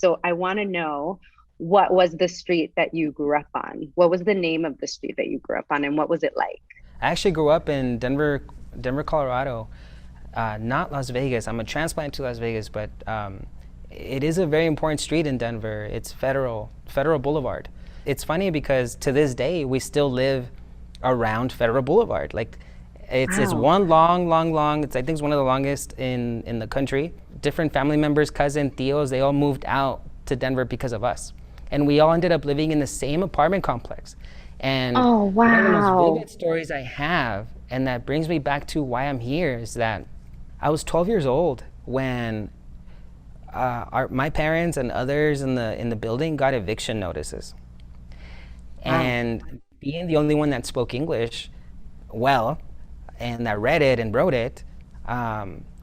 So I want to know, what was the street that you grew up on? What was the name of the street that you grew up on, and what was it like? I actually grew up in Denver, Colorado, not Las Vegas. I'm a transplant to Las Vegas, but it is a very important street in Denver. It's Federal Boulevard. It's funny because to this day we still live around Federal Boulevard. Like it's Wow. one long. I think it's one of the longest in the country. Different family members, cousin, tios, they all moved out to Denver because of us, and we all ended up living in the same apartment complex. And Oh, one of the most wow. vivid stories I have, and that brings me back to why I'm here, is that I was 12 years old when my parents and others in the building got eviction notices. Wow. And being the only one that spoke English well and that read it and wrote it,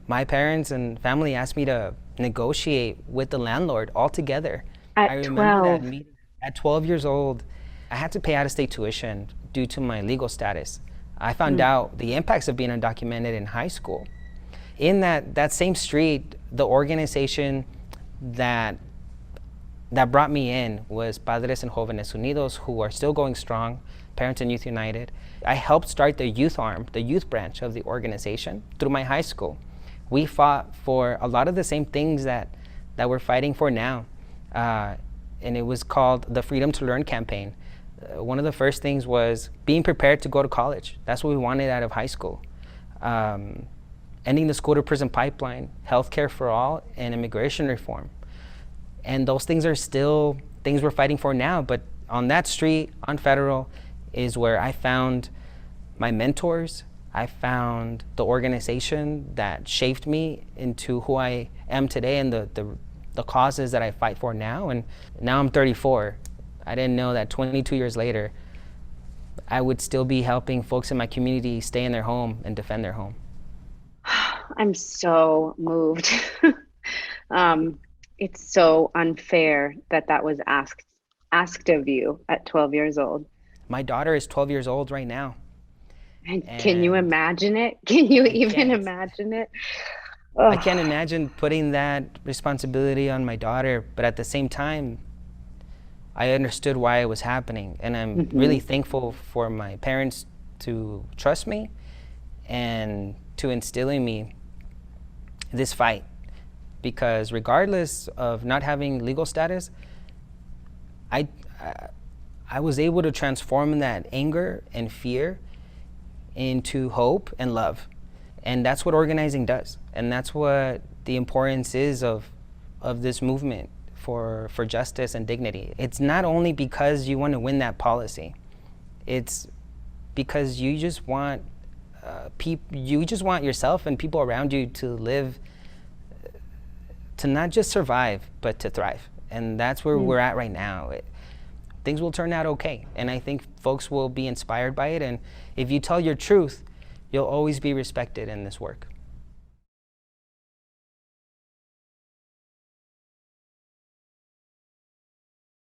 my parents and family asked me to negotiate with the landlord all together. I At remember that 12. meeting at 12 years old. I had to pay out of state tuition due to my legal status. I found Mm. out the impacts of being undocumented in high school. In that same street, the organization that that brought me in was Padres and Jóvenes Unidos, who are still going strong, Parents and Youth United. I helped start the youth arm, the youth branch of the organization through my high school. We fought for a lot of the same things that we're fighting for now. And it was called the Freedom to Learn campaign. One of the first things was being prepared to go to college. That's what we wanted out of high school. Ending the school to prison pipeline, healthcare for all, and immigration reform. And those things are still things we're fighting for now. But on that street, on Federal, is where I found my mentors. I found the organization that shaped me into who I am today and the causes that I fight for now. And now I'm 34. I didn't know that 22 years later, I would still be helping folks in my community stay in their home and defend their home. I'm so moved. Um, it's so unfair that that was asked of you at 12 years old. My daughter is 12 years old right now, And can you and imagine it? Can you I even can't. imagine it? I Oh. can't imagine putting that responsibility on my daughter, but at the same time, I understood why it was happening, and I'm really Hmm. thankful for my parents to trust me and to instill in me this fight. Because regardless of not having legal status, I, I I was able to transform that anger and fear into hope and love. And that's what organizing does. And that's what the importance is of this movement for justice and dignity. It's not only because you want to win that policy, it's because you just want you just want yourself and people around you to live, to not just survive, but to thrive. And that's where we're at right now. Things will turn out okay. And I think folks will be inspired by it. And if you tell your truth, you'll always be respected in this work.